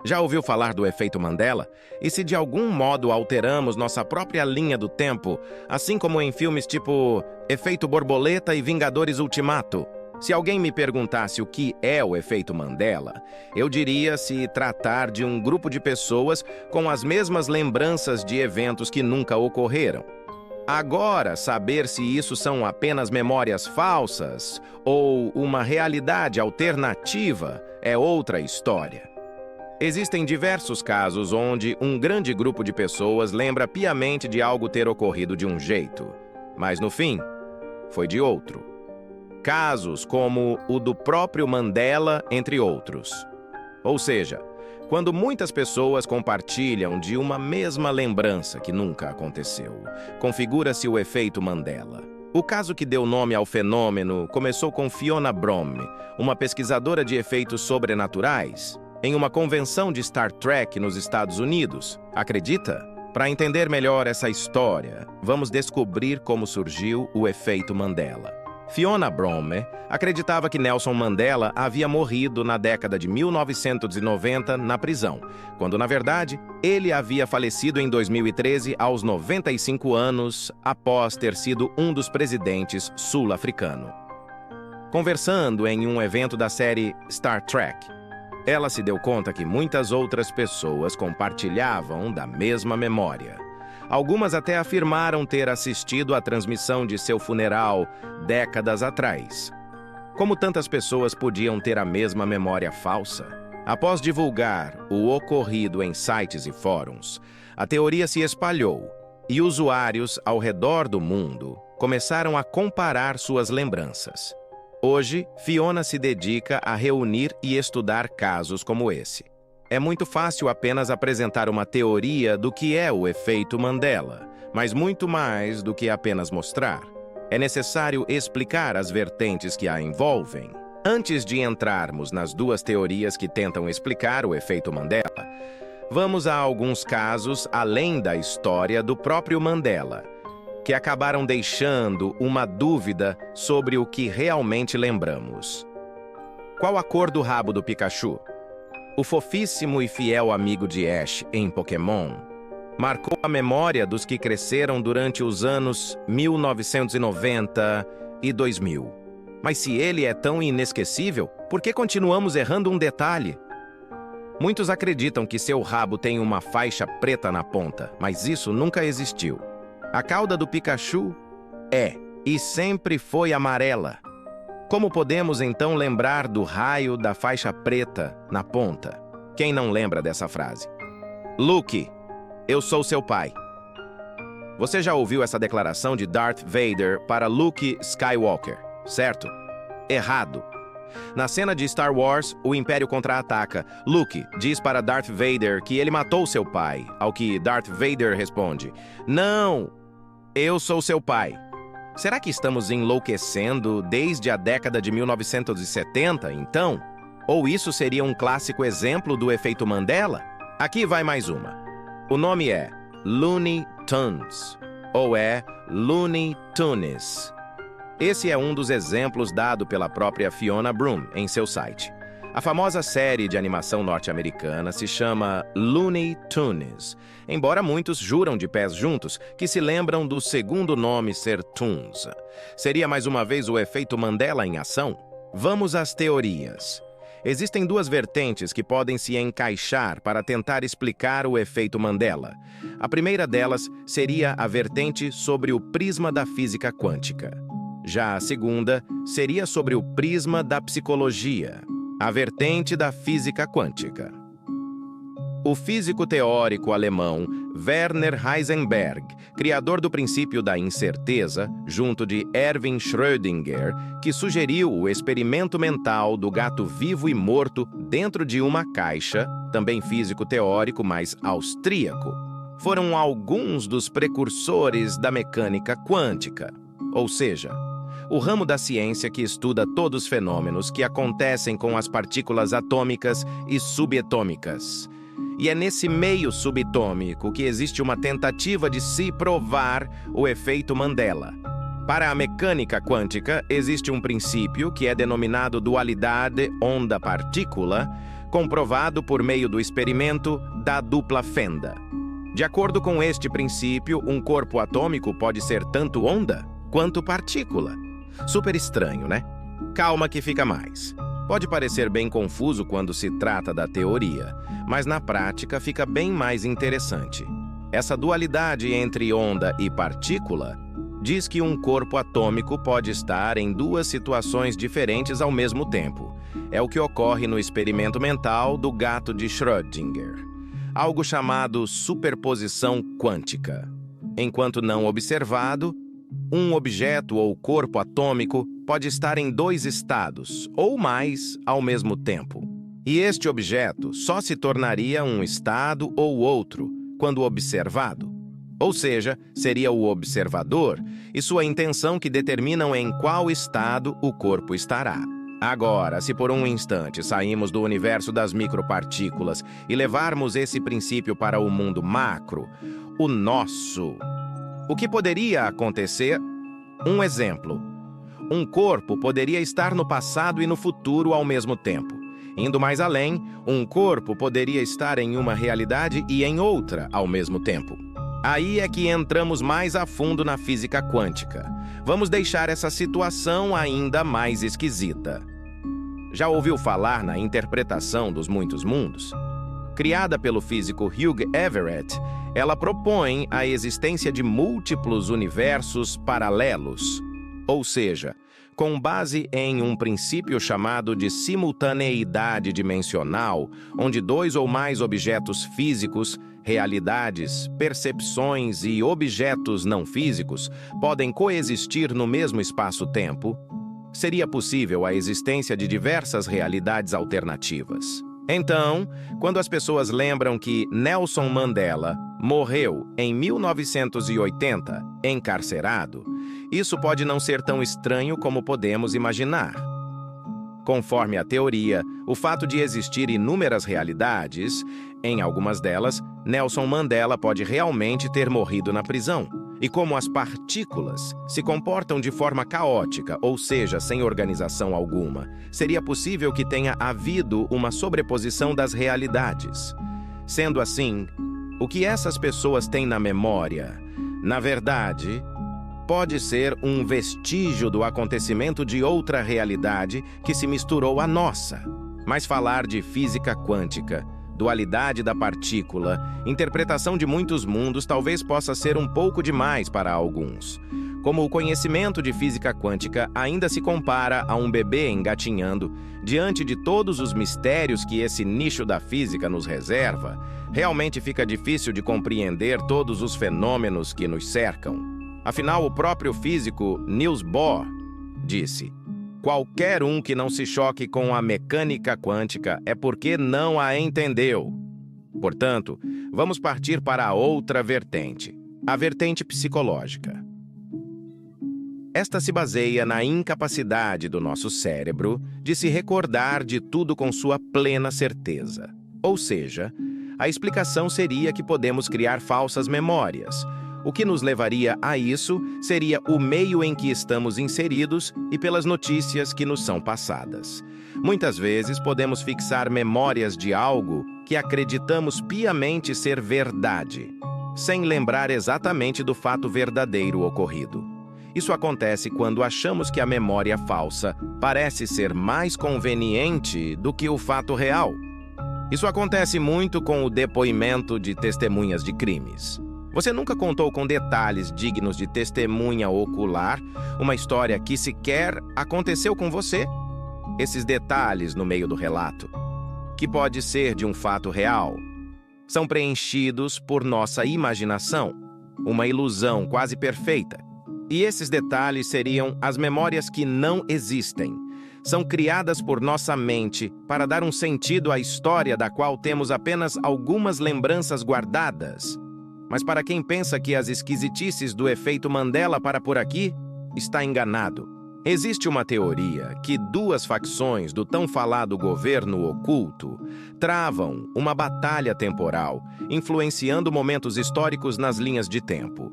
Já ouviu falar do efeito Mandela? E se de algum modo alteramos nossa própria linha do tempo, assim como em filmes tipo Efeito Borboleta e Vingadores Ultimato? Se alguém me perguntasse o que é o efeito Mandela, eu diria se tratar de um grupo de pessoas com as mesmas lembranças de eventos que nunca ocorreram. Agora, saber se isso são apenas memórias falsas ou uma realidade alternativa é outra história. Existem diversos casos onde um grande grupo de pessoas lembra piamente de algo ter ocorrido de um jeito, mas no fim, foi de outro. Casos como o do próprio Mandela, entre outros. Ou seja, quando muitas pessoas compartilham de uma mesma lembrança que nunca aconteceu, configura-se o efeito Mandela. O caso que deu nome ao fenômeno começou com Fiona Braun, uma pesquisadora de efeitos sobrenaturais, em uma convenção de Star Trek nos Estados Unidos. Acredita? Para entender melhor essa história, vamos descobrir como surgiu o efeito Mandela. Fiona Braun acreditava que Nelson Mandela havia morrido na década de 1990 na prisão, quando, na verdade, ele havia falecido em 2013 aos 95 anos após ter sido um dos presidentes sul-africano. Conversando em um evento da série Star Trek, ela se deu conta que muitas outras pessoas compartilhavam da mesma memória. Algumas até afirmaram ter assistido à transmissão de seu funeral décadas atrás. Como tantas pessoas podiam ter a mesma memória falsa? Após divulgar o ocorrido em sites e fóruns, a teoria se espalhou e usuários ao redor do mundo começaram a comparar suas lembranças. Hoje, Fiona se dedica a reunir e estudar casos como esse. É muito fácil apenas apresentar uma teoria do que é o efeito Mandela, mas muito mais do que apenas mostrar. É necessário explicar as vertentes que a envolvem. Antes de entrarmos nas duas teorias que tentam explicar o efeito Mandela, vamos a alguns casos além da história do próprio Mandela, que acabaram deixando uma dúvida sobre o que realmente lembramos. Qual a cor do rabo do Pikachu? O fofíssimo e fiel amigo de Ash em Pokémon marcou a memória dos que cresceram durante os anos 1990 e 2000. Mas se ele é tão inesquecível, por que continuamos errando um detalhe? Muitos acreditam que seu rabo tem uma faixa preta na ponta, mas isso nunca existiu. A cauda do Pikachu é e sempre foi amarela. Como podemos então lembrar do raio da faixa preta na ponta? Quem não lembra dessa frase? Luke, eu sou seu pai. Você já ouviu essa declaração de Darth Vader para Luke Skywalker, certo? Errado. Na cena de Star Wars, o Império contra-ataca. Luke diz para Darth Vader que ele matou seu pai, ao que Darth Vader responde: "Não, eu sou seu pai." Será que estamos enlouquecendo desde a década de 1970, então? Ou isso seria um clássico exemplo do efeito Mandela? Aqui vai mais uma. O nome é Looney Tunes, ou é Looney Tunes. Esse é um dos exemplos dado pela própria Fiona Braun em seu site. A famosa série de animação norte-americana se chama Looney Tunes, embora muitos juram de pés juntos que se lembram do segundo nome ser Toons. Seria mais uma vez o efeito Mandela em ação? Vamos às teorias. Existem duas vertentes que podem se encaixar para tentar explicar o efeito Mandela. A primeira delas seria a vertente sobre o prisma da física quântica. Já a segunda seria sobre o prisma da psicologia, a vertente da física quântica. O físico teórico alemão Werner Heisenberg, criador do princípio da incerteza, junto de Erwin Schrödinger, que sugeriu o experimento mental do gato vivo e morto dentro de uma caixa, também físico teórico, mas austríaco, foram alguns dos precursores da mecânica quântica, ou seja, o ramo da ciência que estuda todos os fenômenos que acontecem com as partículas atômicas e subatômicas. E é nesse meio subatômico que existe uma tentativa de se provar o efeito Mandela. Para a mecânica quântica, existe um princípio que é denominado dualidade onda-partícula, comprovado por meio do experimento da dupla fenda. De acordo com este princípio, um corpo atômico pode ser tanto onda quanto partícula. Super estranho, né? Calma que fica mais. Pode parecer bem confuso quando se trata da teoria, mas na prática fica bem mais interessante. Essa dualidade entre onda e partícula diz que um corpo atômico pode estar em duas situações diferentes ao mesmo tempo. É o que ocorre no experimento mental do gato de Schrödinger, algo chamado superposição quântica. Enquanto não observado, um objeto ou corpo atômico pode estar em dois estados, ou mais, ao mesmo tempo. E este objeto só se tornaria um estado ou outro quando observado. Ou seja, seria o observador e sua intenção que determinam em qual estado o corpo estará. Agora, se por um instante saímos do universo das micropartículas e levarmos esse princípio para o mundo macro, o nosso, o que poderia acontecer? Um exemplo. Um corpo poderia estar no passado e no futuro ao mesmo tempo. Indo mais além, um corpo poderia estar em uma realidade e em outra ao mesmo tempo. Aí é que entramos mais a fundo na física quântica. Vamos deixar essa situação ainda mais esquisita. Já ouviu falar na interpretação dos muitos mundos? Criada pelo físico Hugh Everett, ela propõe a existência de múltiplos universos paralelos, ou seja, com base em um princípio chamado de simultaneidade dimensional, onde dois ou mais objetos físicos, realidades, percepções e objetos não físicos podem coexistir no mesmo espaço-tempo, seria possível a existência de diversas realidades alternativas. Então, quando as pessoas lembram que Nelson Mandela morreu em 1980, encarcerado, isso pode não ser tão estranho como podemos imaginar. Conforme a teoria, o fato de existir inúmeras realidades, em algumas delas, Nelson Mandela pode realmente ter morrido na prisão. E como as partículas se comportam de forma caótica, ou seja, sem organização alguma, seria possível que tenha havido uma sobreposição das realidades. Sendo assim, o que essas pessoas têm na memória, na verdade, pode ser um vestígio do acontecimento de outra realidade que se misturou à nossa. Mas falar de física quântica, dualidade da partícula, interpretação de muitos mundos talvez possa ser um pouco demais para alguns. Como o conhecimento de física quântica ainda se compara a um bebê engatinhando, diante de todos os mistérios que esse nicho da física nos reserva, realmente fica difícil de compreender todos os fenômenos que nos cercam. Afinal, o próprio físico Niels Bohr disse: qualquer um que não se choque com a mecânica quântica é porque não a entendeu. Portanto, vamos partir para a outra vertente, a vertente psicológica. Esta se baseia na incapacidade do nosso cérebro de se recordar de tudo com sua plena certeza. Ou seja, a explicação seria que podemos criar falsas memórias. O que nos levaria a isso seria o meio em que estamos inseridos e pelas notícias que nos são passadas. Muitas vezes podemos fixar memórias de algo que acreditamos piamente ser verdade, sem lembrar exatamente do fato verdadeiro ocorrido. Isso acontece quando achamos que a memória falsa parece ser mais conveniente do que o fato real. Isso acontece muito com o depoimento de testemunhas de crimes. Você nunca contou com detalhes dignos de testemunha ocular uma história que sequer aconteceu com você? Esses detalhes no meio do relato, que pode ser de um fato real, são preenchidos por nossa imaginação, uma ilusão quase perfeita. E esses detalhes seriam as memórias que não existem. São criadas por nossa mente para dar um sentido à história da qual temos apenas algumas lembranças guardadas. Mas para quem pensa que as esquisitices do efeito Mandela para por aqui, está enganado. Existe uma teoria que duas facções do tão falado governo oculto travam uma batalha temporal, influenciando momentos históricos nas linhas de tempo.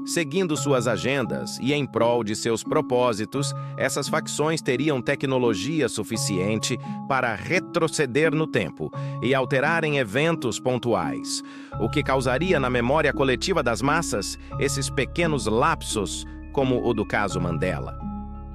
Seguindo suas agendas e em prol de seus propósitos, essas facções teriam tecnologia suficiente para retroceder no tempo e alterarem eventos pontuais, o que causaria na memória coletiva das massas esses pequenos lapsos, como o do caso Mandela.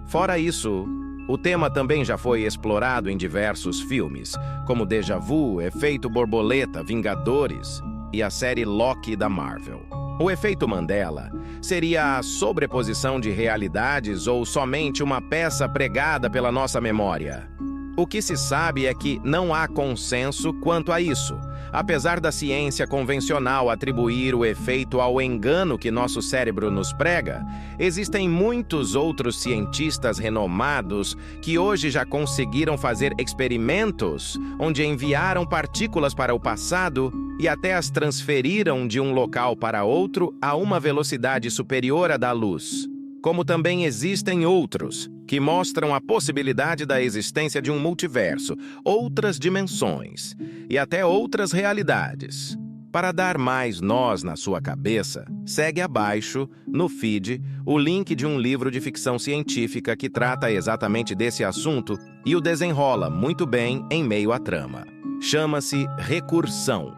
Fora isso, o tema também já foi explorado em diversos filmes, como Déjà Vu, Efeito Borboleta, Vingadores e a série Loki da Marvel. O efeito Mandela seria a sobreposição de realidades ou somente uma peça pregada pela nossa memória? O que se sabe é que não há consenso quanto a isso. Apesar da ciência convencional atribuir o efeito ao engano que nosso cérebro nos prega, existem muitos outros cientistas renomados que hoje já conseguiram fazer experimentos onde enviaram partículas para o passado e até as transferiram de um local para outro a uma velocidade superior à da luz. Como também existem outros que mostram a possibilidade da existência de um multiverso, outras dimensões e até outras realidades. Para dar mais nós na sua cabeça, segue abaixo, no feed, o link de um livro de ficção científica que trata exatamente desse assunto e o desenrola muito bem em meio à trama. Chama-se Recursão,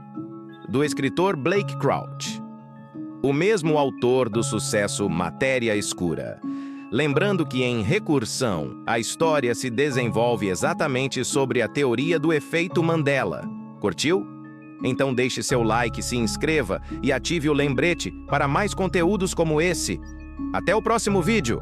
do escritor Blake Crouch, o mesmo autor do sucesso Matéria Escura. Lembrando que em Recursão, a história se desenvolve exatamente sobre a teoria do efeito Mandela. Curtiu? Então deixe seu like, se inscreva e ative o lembrete para mais conteúdos como esse. Até o próximo vídeo!